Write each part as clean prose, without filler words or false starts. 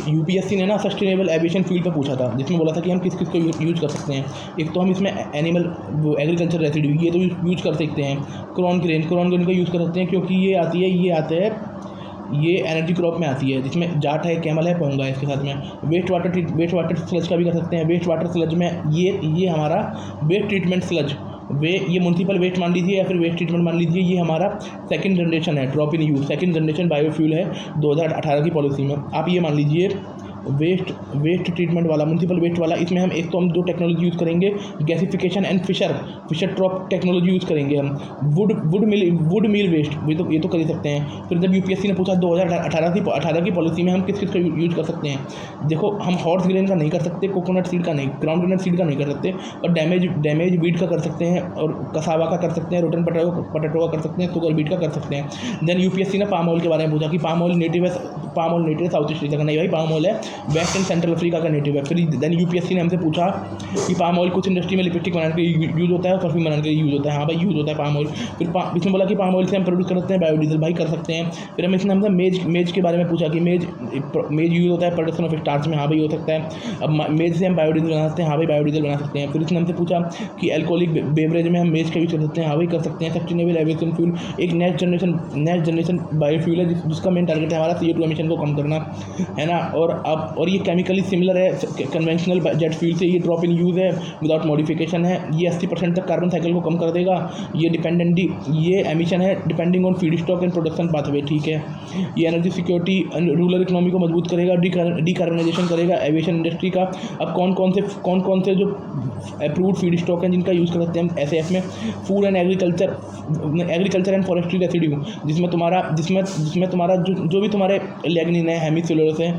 UPSC ने ना sustainable aviation fuel पे पूछा था, जिसमें बोला था कि हम किस किस को यूज कर सकते हैं। एक तो हम इसमें एनिमल एग्रीकल्चर रेसिड्यू ये तो यूज कर सकते हैं। क्रॉन ग्रेन का यूज़ कर सकते हैं, क्योंकि ये आता है ये एनर्जी क्रॉप में आती है, जिसमें जाट है, कैमल है, पोंगा है इसके साथ में। वेस्ट वाटर स्लज का भी कर सकते हैं। वेस्ट वाटर स्लज में ये हमारा वेस्ट ट्रीटमेंट स्लज, ये म्युनिसिपल वेस्ट मान लीजिए या फिर वेस्ट ट्रीटमेंट मान लीजिए, ये हमारा सेकंड जनरेशन है, drop in use second generation biofuel है 2018 की पॉलिसी में। आप ये मान लीजिए वेस्ट ट्रीटमेंट वाला, म्युनिसिपल वेस्ट वाला, इसमें हम एक तो हम 2 टेक्नोलॉजी यूज़ करेंगे, gasification and Fischer Tropsch technology use करेंगे हम। वुड मिल वेस्ट ये तो कर ही सकते हैं। फिर जब यूपीएससी ने पूछा 2018 की पॉलिसी में हम किस किस का यूज़ कर सकते हैं, देखो हम हॉर्स ग्रेन का नहीं कर सकते, कोकोनट सीड का नहीं, ग्राउंड सीड का नहीं कर सकते, और डैमेज वीट का कर सकते हैं, और कसावा का कर सकते हैं, रोटन पटेटो का कर सकते हैं, शुगर बीट का कर सकते हैं। देन यूपीएससी ने पाम ऑयल के बारे में पूछा कि palm oil native south east Asia का नहीं भाई, पाम ऑयल है वेस्ट एंड सेंट्रल अफ्रीका का नेटिव है। फिर देन यूपीएससी ने हमसे पूछा कि पाम ऑयल कुछ इंडस्ट्री में लिपस्टिक बनाने के लिए यूज़ होता है और परफ्यूम बनाने के लिए यूज़ होता है। हाँ भाई यूज़ होता है पाम ऑयल। फिर इसमें बोला कि पाम ऑयल से हम प्रोड्यूस कर सकते हैं बायोडीजल, भाई कर सकते हैं। फिर हमसे मेज के बारे में पूछा कि मेज यूज़ होता है प्रोडक्शन ऑफ स्टार्च में, हाँ भाई हो सकता है। अब मेज से हम बायोडीजल बना सकते हैं, हाँ भाई बायोडीजल बना सकते हैं। फिर इसने हमसे पूछा कि एल्कोहलिक बेवरेज में हम मेज का यूज़ कर सकते हैं, हाँ भाई कर सकते हैं। सस्टेनेबल एविएशन फ्यूल एक नेक्स्ट जनरेशन बायोफ्यूल है, जिसका मेन टारगेट है हमारा CO2 एमिशन को कम करना, है ना। और ये केमिकली सिमिलर है कन्वेंशनल जेट फ्यूल से, ये ड्रॉप इन यूज़ है, विदाउट मॉडिफिकेशन है। ये 80% तक कार्बन साइकिल को कम कर देगा। ये एमिशन है depending on feed stock and production pathway, ठीक है। ये एनर्जी सिक्योरिटी रूरल इकोनॉमी को मजबूत करेगा, डीकार्बनाइजेशन करेगा एविएशन इंडस्ट्री का। अब कौन कौन से जो अप्रूव्ड फीड स्टॉक हैं जिनका यूज़ कर सकते हैं हम SAF में, food and agriculture and forestry residue, जिसमें तुम्हारा जो भी तुम्हारे लैग्निन है, हेमिसिलुलोस है,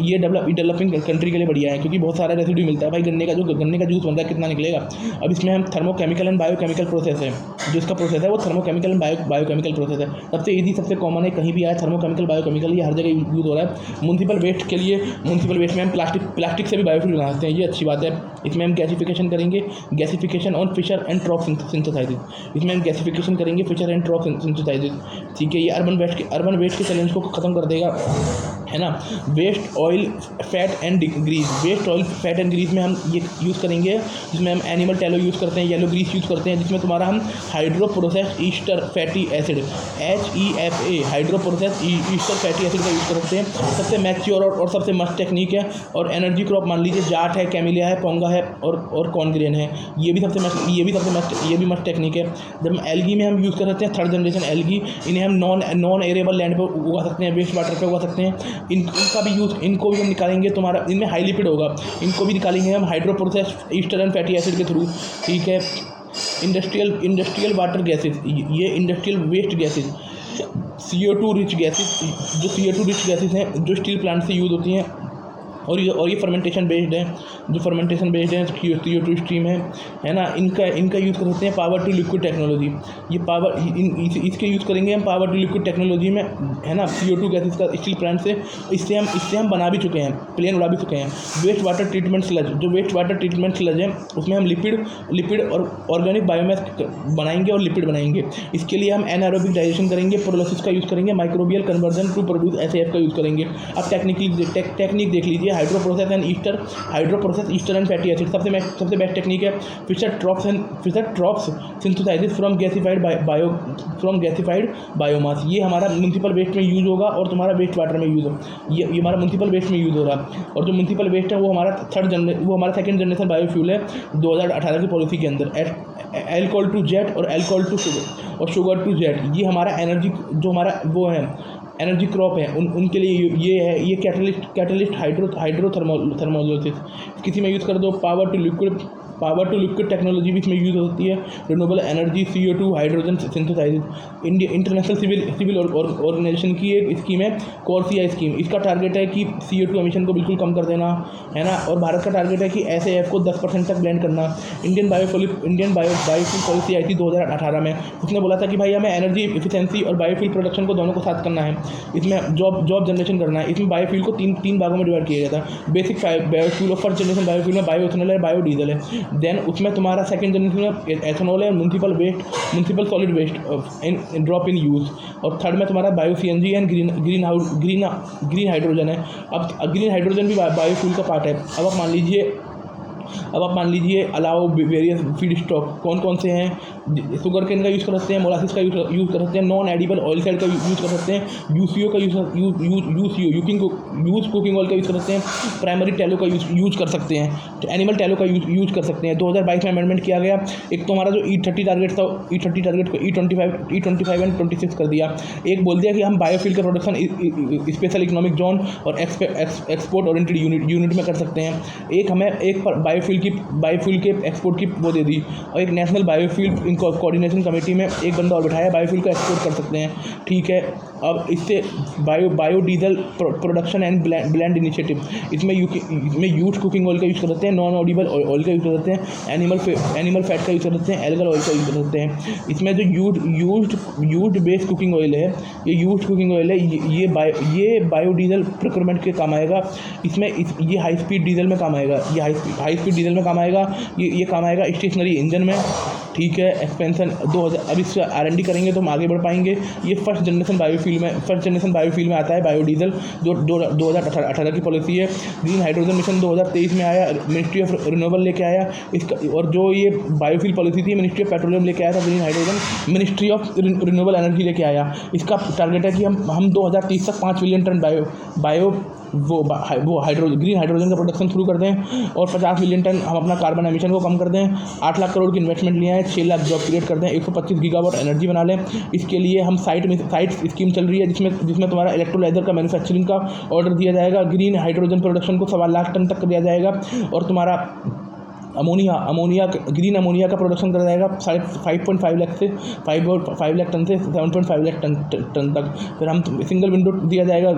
ये डेवलपिंग कंट्री के लिए बढ़िया है, क्योंकि बहुत सारा रेसिड्यू मिलता है भाई। गन्ने का जूस बन रहा है, कितना निकलेगा। अब इसमें हम थर्मोकेमिकल एंड बायोकेमिकल प्रोसेस है, जो इसका प्रोसेस है वो थर्मोकेमिकल एंड बायोकेमिकल प्रोसेस है। सबसे ईजी सबसे कॉमन है, कहीं भी आया थर्मोकेमिकल बायोकेमिकल, ये हर जगह यूज़ हो रहा है। म्युनिसिपल वेस्ट में हम प्लास्टिक से भी बायोफ्यूल बना सकते हैं, ये अच्छी बात है। इसमें हम गैसिफिकेशन ऑन फिशर एंड ट्रॉप सिंथेसाइसिस, इसमें हम गैसिफिकेशन करेंगे फिशर एंड ट्रॉप सिंथेसाइसिस, ठीक है। ये अर्बन वेस्ट के चैलेंज को ख़त्म कर देगा, है ना। Waste oil fat and grease में हम ये यूज़ करेंगे, जिसमें हम एनिमल टैलो यूज़ करते हैं, येलो ग्रीस यूज़ करते हैं, जिसमें तुम्हारा हम hydro process Easter fatty acid HEFA hydro process Easter fatty acid का यूज़ कर सकते हैं। सबसे मैच्योर और सबसे मस्त टेक्निक है। और एनर्जी क्रॉप मान लीजिए जाट है, कैमिलिया है, पोंगा है और कॉर्नग्रेन है, ये भी मस्त टेक्निक है। जब एल्गी में हम यूज़ कर सकते हैं 3rd जनरेशन एल्गी, इन्हें हम नॉन एरेबल लैंड पर उगा सकते हैं, वेस्ट वाटर पर उगा सकते हैं। इनको भी हम निकालेंगे, तुम्हारा इनमें हाई लिपिड होगा, इनको भी निकालेंगे हम hydro process ester and fatty acid के थ्रू, ठीक है। इंडस्ट्रियल वाटर गैसेज, ये industrial waste gases, CO2 rich gases हैं, जो स्टील प्लांट से यूज़ होती हैं, और ये फर्मेंटेशन बेस्ड है, CO2 स्ट्रीम है ना। इनका यूज़ कर सकते हैं पावर टू लिक्विड टेक्नोलॉजी। ये इसके यूज़ करेंगे हम पावर टू लिक्विड टेक्नोलॉजी में, है ना। CO2 गैसेस का स्टील प्लांट से इससे हम बना भी चुके हैं, प्लेन उड़ा भी चुके हैं। वेस्ट वाटर ट्रीटमेंट स्लज है, उसमें हम लिपिड और ऑर्गेनिक बायोमास बनाएंगे और लिपिड बनाएंगे। इसके लिए हम एनारोबिक डाइजेशन करेंगे, प्रोसेस का यूज़ करेंगे, microbial conversion to produce SAF का यूज़ करेंगे। अब टेक्निक देख लीजिए, hydro process ester and fatty acid सबसे बेस्ट टेक्निक है। Fischer Tropsch synthesis from gasified biomass, ये हमारा म्युनिसिपल वेस्ट में यूज़ होगा और तुम्हारा वेस्ट वाटर में यूज़ होगा। ये हमारा म्युनिसिपल वेस्ट में यूज़ हो रहा है, और जो म्युनिसिपल वेस्ट है वो हमारा सेकंड जनरेशन बायोफ्यूल है 2018 की पॉलिसी के अंदर। एल्कोहल टू जेट और alcohol to sugar to jet, ये हमारा एनर्जी जो हमारा वो है एनर्जी क्रॉप है, उनके लिए ये है। ये कैटलिस्ट हाइड्रो थर्मोलिसिस, किसी में यूज़ कर दो। पावर टू लिक्विड टेक्नोलॉजी भी इसमें यूज़ होती है। Renewable energy, CO2 hydrogen synthesis, international civil organisation की एक स्कीम है, कॉर्सिया स्कीम। इसका टारगेट है कि CO2 एमिशन को बिल्कुल कम कर देना, है ना। और भारत का टारगेट है कि SAF को 10% तक ब्लेंड करना। इंडियन बायोफ्यूल पॉलिसी आई थी 2018 में, उसने बोला था कि भाई हमें एनर्जी एफिशिएंसी और बायोफ्यूल प्रोडक्शन को दोनों को साथ करना है। इसमें जॉब जनरेशन करना है। इसमें बायोफ्यूल को तीन भागों में डिवाइड किया गया था। बेसिक बायोफ्यूल और फर्स्ट जनरेशन बायोफ्यूल में बायोइथेनॉल है, बायोडीजल है। देन उसमें तुम्हारा सेकंड जनरेशन में एथेनॉल है, municipal solid waste in drop in use, और थर्ड में तुम्हारा bio CNG and green hydrogen है। अब ग्रीन हाइड्रोजन भी बायोफ्यूल का पार्ट है। अब आप मान लीजिए अलाउ वेरियस फीड स्टॉक कौन कौन से हैं। शुगर केन का यूज़ कर सकते हैं, मोलासिस का यूज़ कर सकते हैं, नॉन एडिबल ऑयल साइड का यूज़ कर सकते हैं, यूसीओ का यूज़ कुकिंग ऑयल का यूज़ कर सकते हैं, प्राइमरी टैलो का यूज़ कर सकते हैं, एनिमल टैलो का यूज़ कर सकते हैं। 2022 में अमेंडमेंट किया गया। एक तो हमारा जो E30 टारगेट था, E30 टारगेट को E25 एंड 26 कर दिया। एक बोल दिया कि हम बायोफ्यूल का प्रोडक्शन स्पेशल इकोनॉमिक जोन और एक्सपोर्ट ओरिएंटेड यूनिट में कर सकते हैं। एक हमें बायोफ्यूल के एक्सपोर्ट की वो दे दी, और एक नेशनल बायोफ्यूल कोऑर्डिनेशन कमेटी में एक बंदा और बिठाया, बायोफ्यूल का एक्सपोर्ट कर सकते हैं। ठीक है। अब इससे biodiesel production and blend initiative, इसमें यूज्ड कुकिंग ऑयल का यूज़ कर सकते हैं, नॉन ऑडिबल ऑयल का यूज़ कर सकते हैं, एनिमल फैट का यूज़ कर सकते हैं, एल्गल ऑयल का यूज़ कर सकते हैं। इसमें जो यूज्ड बेस्ड कुकिंग ऑयल है, ये बायोडीजल प्रोक्योरमेंट के काम आएगा। इसमें ये हाई स्पीड डीजल में काम आएगा, हाई स्पीड डीजल में काम आएगा, ये काम आएगा स्टेशनरी इंजन में। ठीक है। एक्सपेंशन 2000, अब इस R&D करेंगे तो हम आगे बढ़ पाएंगे। ये फर्स्ट जनरेशन बायोफ्यूल में आता है बायोडीजल, जो 2018 की पॉलिसी है। ग्रीन हाइड्रोजन मिशन 2023 में आया, मिनिस्ट्री ऑफ रिन्यूएबल लेके आया इसका, और जो ये बायोफ्यूल पॉलिसी थी मिनिस्ट्री ऑफ पेट्रोलियम लेके आया था, green hydrogen ministry of renewable energy लेके आया। इसका टारगेट है कि हम 2030 तक 5 मिलियन टन ग्रीन हाइड्रोजन का प्रोडक्शन शुरू कर दें, और 50 मिलियन टन हम अपना कार्बन एमिशन को कम कर दें। 8 लाख करोड़ की इन्वेस्टमेंट लिए हैं, 6 लाख जॉब क्रिएट कर दें, 125 गीगावाट एनर्जी बना लें। इसके लिए हम साइट स्कीम चल रही है, जिसमें तुम्हारा इलेक्ट्रोलाइजर का मैन्युफैक्चरिंग का ऑर्डर दिया जाएगा। ग्रीन हाइड्रोजन प्रोडक्शन को 1.25 लाख टन तक कर दिया जाएगा, और तुम्हारा ग्रीन अमोनिया का प्रोडक्शन करा जाएगा 5.5 लाख से 5 लाख टन से 7.5 लाख टन तक। फिर हम सिंगल विंडो दिया जाएगा,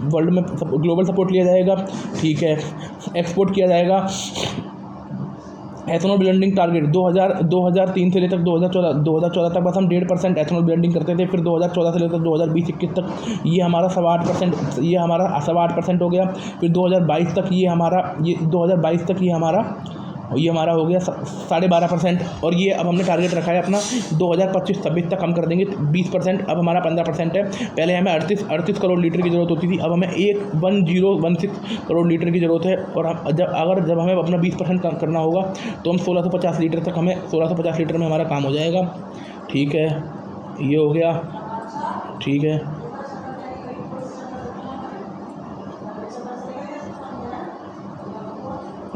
वर्ल्ड में ग्लोबल सपोर्ट लिया जाएगा। ठीक है। एक्सपोर्ट किया जाएगा। एथेनॉल ब्लेंडिंग टारगेट 2003 से लेकर 2014 तक बस हम 1.5% एथेनॉल ब्लेंडिंग करते थे। फिर 2014 से लेकर 2020-21 तक ये हमारा 8% हो गया। फिर 2022 तक ये हमारा हो गया 12.5%। और ये अब हमने टारगेट रखा है अपना 2025-26 तक हम कर देंगे 20%। अब हमारा 15% है। पहले हमें 38 करोड़ लीटर की ज़रूरत होती थी, अब हमें 1016 करोड़ लीटर की ज़रूरत है। और हम जब हमें अपना 20% करना होगा तो हम 1650 लीटर तक, हमें 1650 लीटर में हमारा काम हो जाएगा। ठीक है, ये हो गया। ठीक है।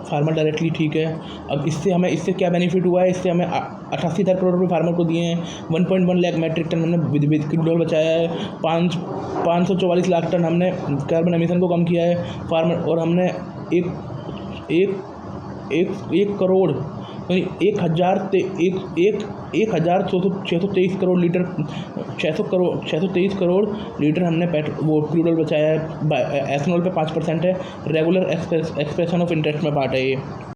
Farmer directly. ठीक है। अब इससे क्या बेनिफिट हुआ है, इससे हमें 88,000 करोड़ रुपये फार्मर को दिए हैं। 1.1 लाख मैट्रिक टन हमने विद क्रूड ऑयल बचाया है। 544 लाख टन हमने कार्बन एमिशन को कम किया है फार्मर, और हमने एक करोड़ 1,623 करोड़ लीटर 623 करोड़ लीटर हमने क्रूड ऑयल बचाया है। एथेनॉल पे 5% है। रेगुलर एक्सप्रेशन ऑफ इंटरेस्ट में पार्ट है ये।